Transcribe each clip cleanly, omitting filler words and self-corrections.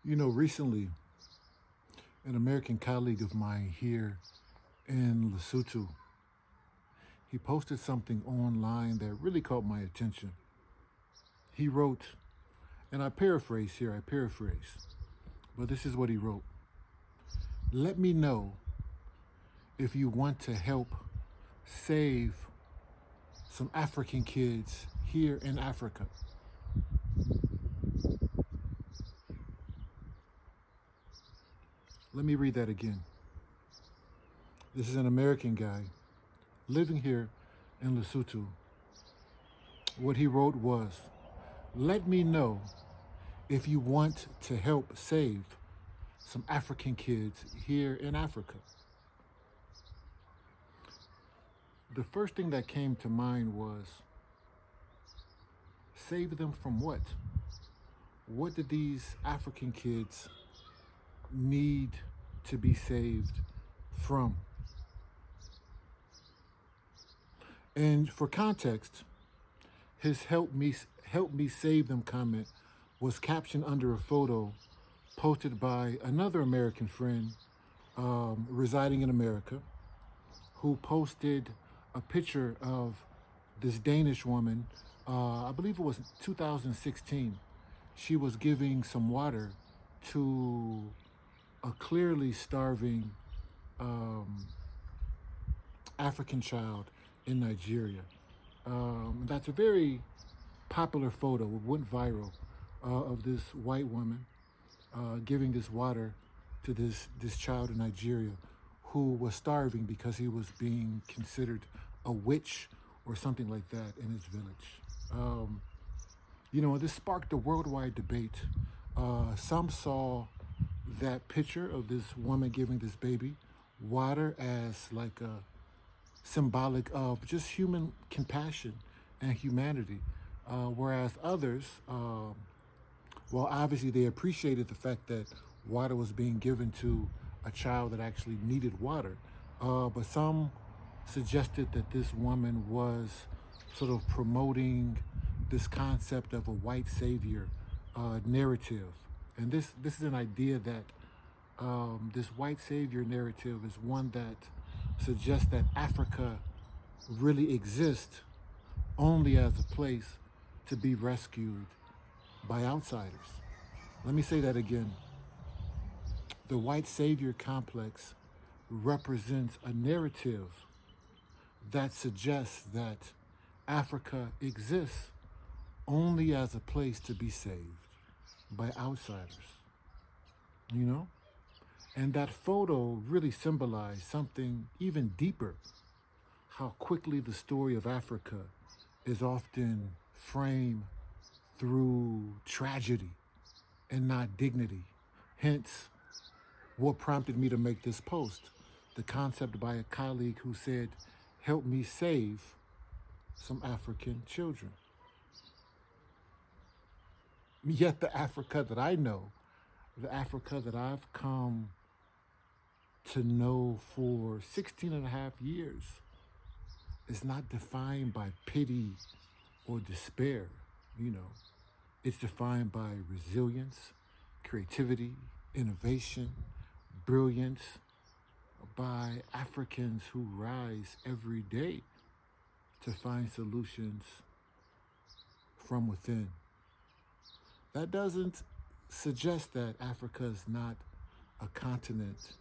Recently, an American colleague of mine here in Lesotho, he posted something online that really caught my attention. He wrote, and I paraphrase, but this is what he wrote. Let me know if you want to help save some African kids here in Africa. Let me read that again. This is an American guy living here in Lesotho. What he wrote was, let me know if you want to help save some African kids here in Africa. The first thing that came to mind was, save them from what? What did these African kids need to be saved from? And for context, his help me save them comment was captioned under a photo posted by another American friend residing in America, who posted a picture of this Danish woman. I believe it was 2016. She was giving some water to a clearly starving African child in Nigeria. That's a very popular photo. It went viral of this white woman giving this water to this child in Nigeria who was starving because he was being considered a witch or something like that in his village. This sparked a worldwide debate. Some saw that picture of this woman giving this baby water as like a symbolic of just human compassion and humanity, whereas others, well, obviously they appreciated the fact that water was being given to a child that actually needed water, but some suggested that this woman was sort of promoting this concept of a white savior narrative. And this is an idea that this white savior narrative is one that suggests that Africa really exists only as a place to be rescued by outsiders. Let me say that again. The white savior complex represents a narrative that suggests that Africa exists only as a place to be saved by outsiders, you know? And that photo really symbolized something even deeper: how quickly the story of Africa is often framed through tragedy and not dignity. Hence, what prompted me to make this post, the concept by a colleague who said, help me save some African children. Yet the Africa that I know, the Africa that I've come to know for 16 and a half years, is not defined by pity or despair. It's defined by resilience, creativity, innovation, brilliance, by Africans who rise every day to find solutions from within. That doesn't suggest that Africa is not a continent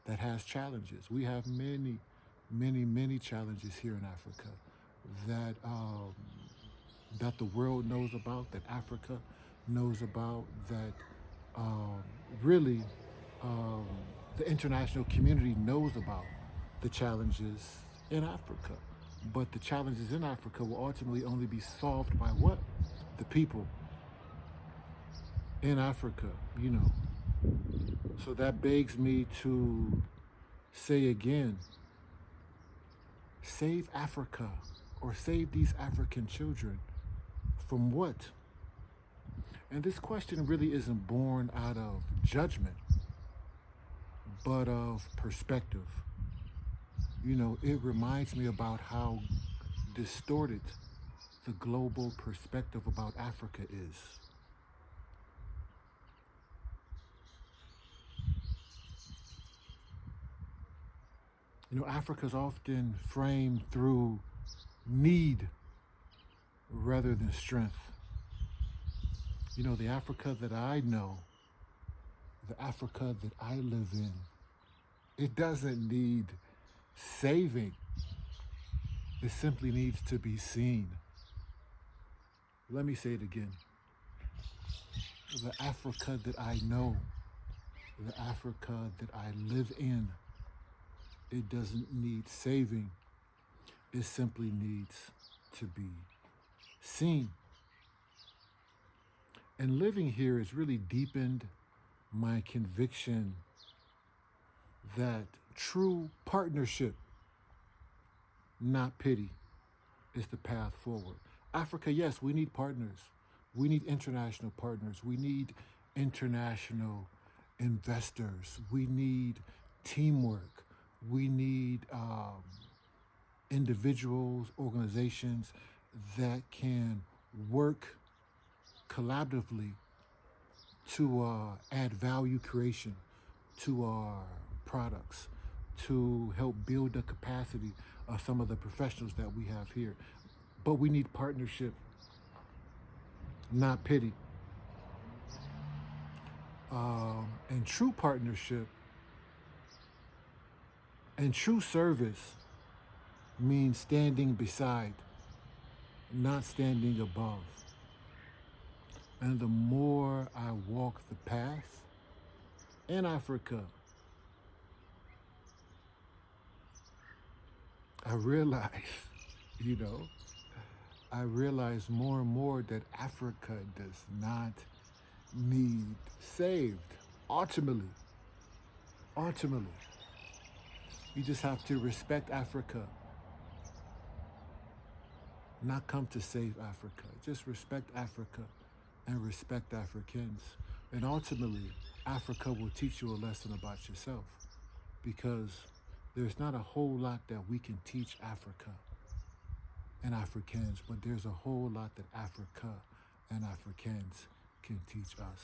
that has challenges. We have many, many, many challenges here in Africa that the world knows about, that Africa knows about, that really the international community knows about the challenges in Africa. But the challenges in Africa will ultimately only be solved by what? The people in Africa, So that begs me to say again, save Africa, or save these African children from what? And this question really isn't born out of judgment, but of perspective. It reminds me about how distorted the global perspective about Africa is. Africa's often framed through need rather than strength. The Africa that I know, the Africa that I live in, it doesn't need saving. It simply needs to be seen. Let me say it again. The Africa that I know, the Africa that I live in, it doesn't need saving. It simply needs to be seen. And living here has really deepened my conviction that true partnership, not pity, is the path forward. Africa, yes, we need partners. We need international partners. We need international investors. We need teamwork. We need individuals, organizations that can work collaboratively to add value creation to our products, to help build the capacity of some of the professionals that we have here. But we need partnership, not pity. And true partnership and true service means standing beside, not standing above. And the more I walk the path in Africa, I realize, I realize more and more that Africa does not need saved. Ultimately, you just have to respect Africa, not come to save Africa. Just respect Africa and respect Africans. And ultimately, Africa will teach you a lesson about yourself, because there's not a whole lot that we can teach Africa and Africans, but there's a whole lot that Africa and Africans can teach us.